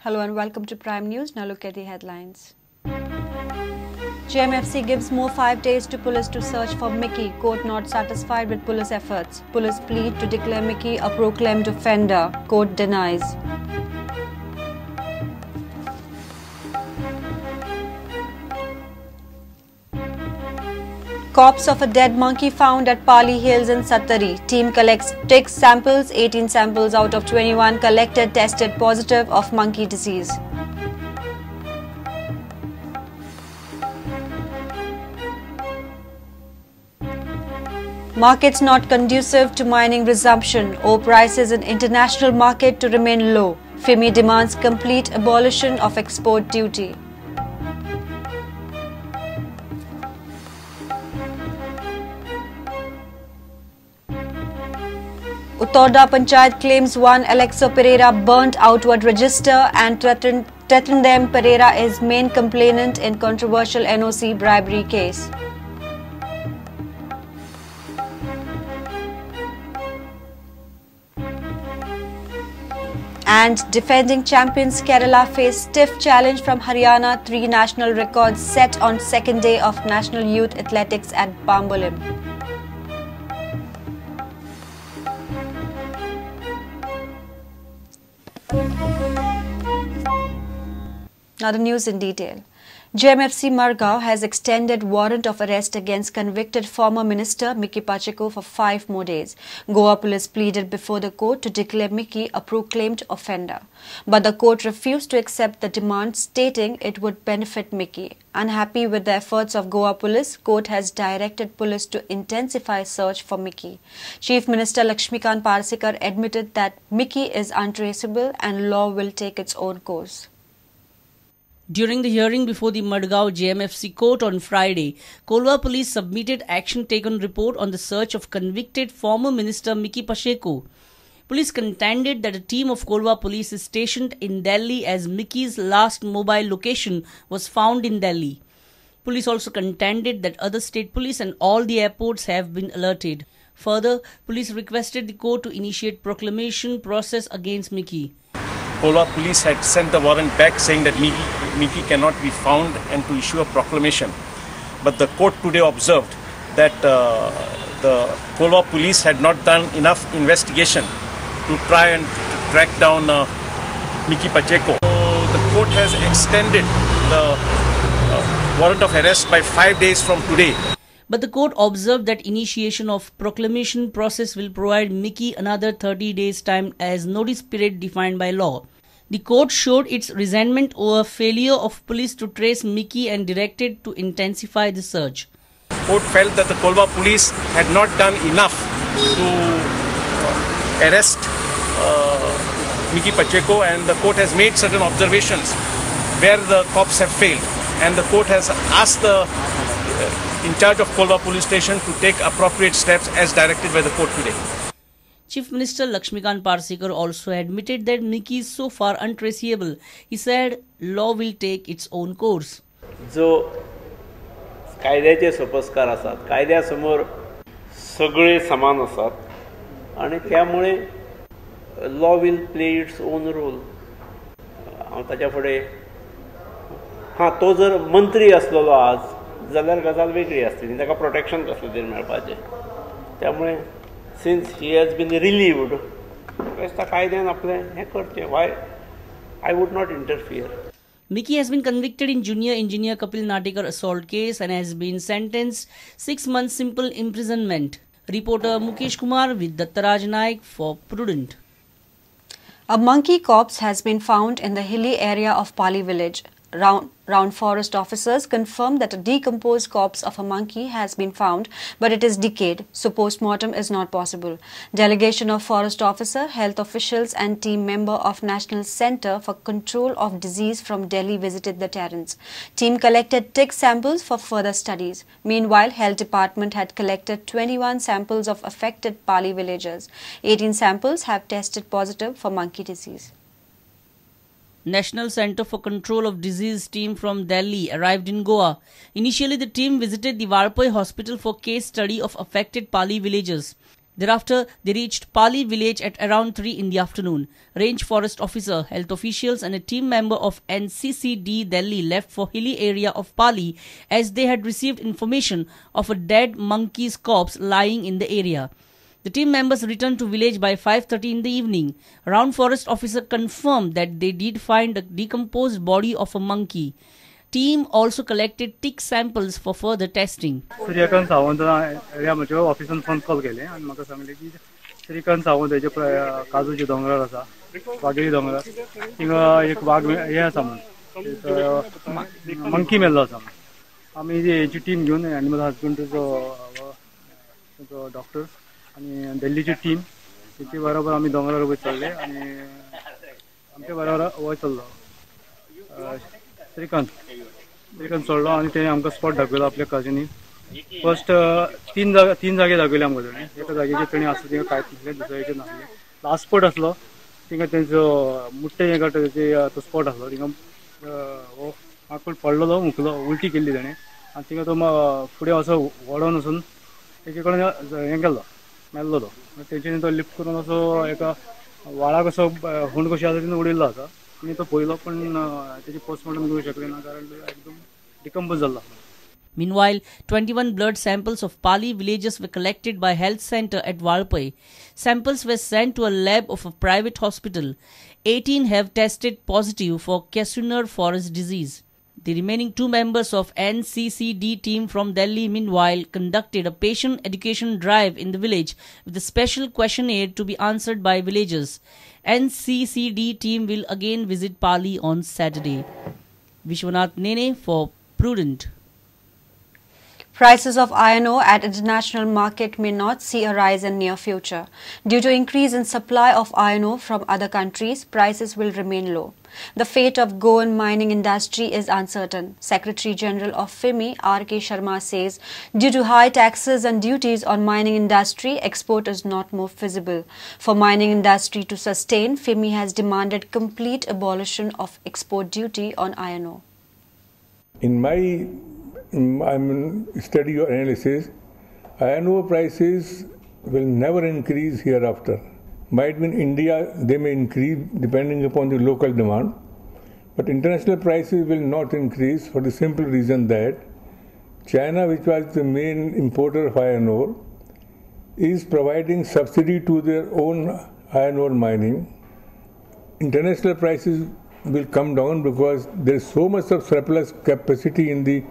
Hello and welcome to Prime News. Now look at the headlines. JMFC gives more 5 days to police to search for Mickey. Court not satisfied with police efforts. Police plead to declare Mickey a proclaimed offender. Court denies. Corpse of a dead monkey found at Pali Hills in Sattari. Team collects 6 samples. 18 samples out of 21 collected tested positive of monkey disease. Markets not conducive to mining resumption. Ore prices in international market to remain low. FIMI demands complete abolition of export duty. Utoda Panchayat claims one Alexo Pereira burnt outward register and threatened them. Pereira is main complainant in controversial NOC bribery case. And defending champions Kerala face stiff challenge from Haryana. 3 national records set on second day of National Youth Athletics at Bambolim. Now the news in detail. JMFC Margao has extended warrant of arrest against convicted former minister Mickey Pacheco for 5 more days. Goa police pleaded before the court to declare Mickey a proclaimed offender. But the court refused to accept the demand, stating it would benefit Mickey. Unhappy with the efforts of Goa police, court has directed police to intensify search for Mickey. Chief Minister Lakshmikant Parsekar admitted that Mickey is untraceable and law will take its own course. During the hearing before the Madgaon JMFC court on Friday, Kolwa police submitted action taken report on the search of convicted former minister Mickey Pacheco. Police contended that a team of Kolwa police is stationed in Delhi as Mickey's last mobile location was found in Delhi. Police also contended that other state police and all the airports have been alerted. Further, police requested the court to initiate proclamation process against Mickey. Kolwa police had sent the warrant back saying that Mickey cannot be found and to issue a proclamation. But the court today observed that the Kolwa police had not done enough investigation to try and track down Mickey Pacheco. So the court has extended the warrant of arrest by 5 days from today. But the court observed that initiation of proclamation process will provide Mickey another 30 days time as notice period defined by law. The court showed its resentment over failure of police to trace Mickey and directed to intensify the search. The court felt that the Kolwa police had not done enough to arrest Mickey Pacheco, and the court has made certain observations where the cops have failed, and the court has asked the in charge of Kolwa police station to take appropriate steps as directed by the court today. Chief Minister Lakshmikant Parsekar also admitted that Mickey is so far untraceable. He said law will take its own course. जो कायद्याचे सोपस्कार असतात, कायद्यासमोर सगळे समान असतात आणि त्यामुळे law will play its own role. ताच्या फुडें तो जर मंत्री असलेलो आज जाल्यार गजाल वेगळी आसतली, ताका प्रोटेक्शन कसलें तरी मेळपाचें. त्यामुळे since he has been relieved त्या कायद्यान आपलें हें करचें. Why I would not interfere. Mickey has been convicted in junior engineer Kapil Natekar assault case and has been sentenced 6 months simple imprisonment. Reporter Mukesh Kumar with Dattaraj Naik for Prudent. A monkey corpse has been found in the hilly area of Pali village. Round forest officers confirmed that a decomposed corpse of a monkey has been found, but it is decayed, so post-mortem is not possible. Delegation of forest officer, health officials and team member of National Centre for Control of Disease from Delhi visited the terrains. Team collected tick samples for further studies. Meanwhile, Health Department had collected 21 samples of affected Pali villagers. 18 samples have tested positive for monkey disease. National Centre for Control of Disease team from Delhi arrived in Goa. Initially, the team visited the Valpoi Hospital for case study of affected Pali villagers. Thereafter, they reached Pali village at around 3 in the afternoon. Range forest officer, health officials and a team member of NCCD Delhi left for hilly area of Pali as they had received information of a dead monkey's corpse lying in the area. The team members returned to village by 5:30 in the evening. Round forest officer confirmed that they did find a decomposed body of a monkey. Team also collected tick samples for further testing. Shrikant Sawant ह्या म्हज्या ऑफिसान phone call केले आनी म्हाका सांगले की श्रीकांत सावंत हेजे काजूचे दोंगरार आसा वाघेरी दोंगरार थिंगा एक वाघ हे आसा म्हणून मंकी मेल्लो आसा आमी हेची टीम घेवन एनिमल हजबंड्रीचो डॉक्टर आनी दिल्लीची टीम तेचे बरोबर आमी दोंगरार वयर चल्ले आनी आमचे बरोबर वयर चल्लो श्रीकांत सोडलो आनी तेणे आमकां स्पॉट दाखयलो आपल्या काजीनी फर्स्ट तीन जागे दाखयले आमकां तेणे एका जागेचेर तेणे आसलो थिंगा कांयच नासलें दुसऱ्या हेचेर नासलें लास्ट स्पॉट आसलो थिंगा तेंचो मुट्टे हे काडटा तो स्पॉट आसलो थिंगा हो माकूड पडलेलो मुकलो उलटी केल्ली तेणे आनी थिंगा तो फुडें असो वडोन वचून तेजे कडेन हें केल्लो मेल्लो तो तेंच्यानी तो लिफ्ट करून असो एका व्हाळाक असो हुंड कशी आसा तितून उडयल्लो आसा आनी तो पयलो पण तेजी पोस्टमॉर्टम करूंक शकले ना कारण एकदम डिकम्पोज जाल्लो. Meanwhile, 21 blood samples of Pali villages were collected by Health Center at Valpai. Samples were sent to a lab of a private hospital. 18 have tested positive for Kesunar forest disease. The remaining 2 members of NCCD team from Delhi, meanwhile, conducted a patient education drive in the village with a special questionnaire to be answered by villagers. NCCD team will again visit Pali on Saturday. Vishwanath Nene for Prudent. Prices of iron ore at international market may not see a rise in near future. Due to increase in supply of iron ore from other countries, prices will remain low. The fate of Goan mining industry is uncertain. Secretary General of FIMI, R.K. Sharma, says due to high taxes and duties on mining industry, export is not more feasible. For mining industry to sustain, FIMI has demanded complete abolition of export duty on iron ore. In my study or analysis, iron ore prices will never increase hereafter. Might be in India, they may increase depending upon the local demand, but international prices will not increase for the simple reason that China, which was the main importer of iron ore, is providing subsidy to their own iron ore mining. International prices will come down because there is so much of surplus capacity in the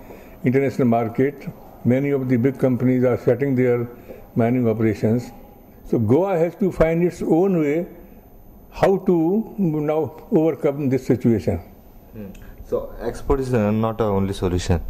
international market. Many of the big companies are shutting their mining operations. So Goa has to find its own way how to now overcome this situation. So export is not the only solution.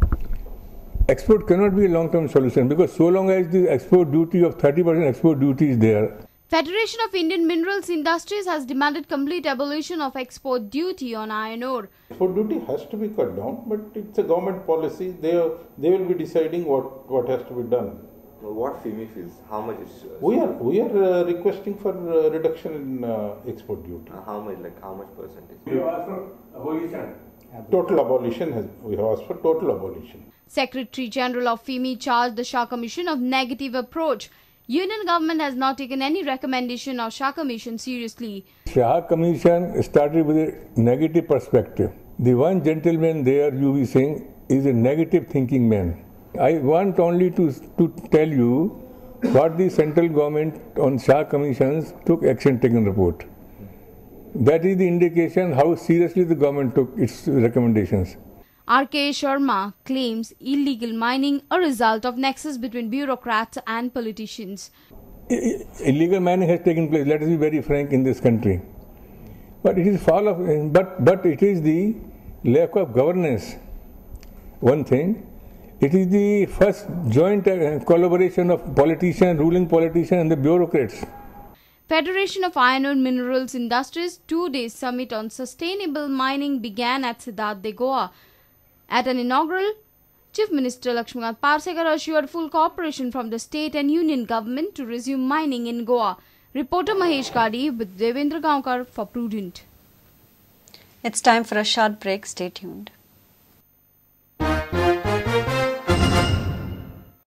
Export cannot be a long-term solution because so long as the export duty of 30% export duty is there. Federation of Indian Minerals Industries has demanded complete abolition of export duty on iron ore. Export duty has to be cut down, but it's a government policy. They will be deciding what has to be done. What FIMI feels? How much is? We are requesting for reduction in export duty. How much percentage? We have asked for abolition. Total abolition we have asked for total abolition. Secretary General of FIMI charged the Shah Commission of negative approach. Union government has not taken any recommendation of Shah Commission seriously. Shah Commission started with a negative perspective. The one gentleman there, UV Singh, is a negative thinking man. I want only to tell you what the central government on Shah Commission's took action taken report. That is the indication how seriously the government took its recommendations. R.K. Sharma claims illegal mining a result of nexus between bureaucrats and politicians. Illegal mining has taken place. Let us be very frank in this country. But it is but it is the lack of governance. One thing. It is the first joint collaboration of ruling politicians and the bureaucrats. Federation of Iron Ore Minerals Industries 2-day summit on sustainable mining began at Siddharth, Goa. At an inaugural, Chief Minister Lakshmikant Parsekar assured full cooperation from the state and union government to resume mining in Goa. Reporter Mahesh Kadi with Devendra Gaonkar for Prudent. It's time for a short break. Stay tuned.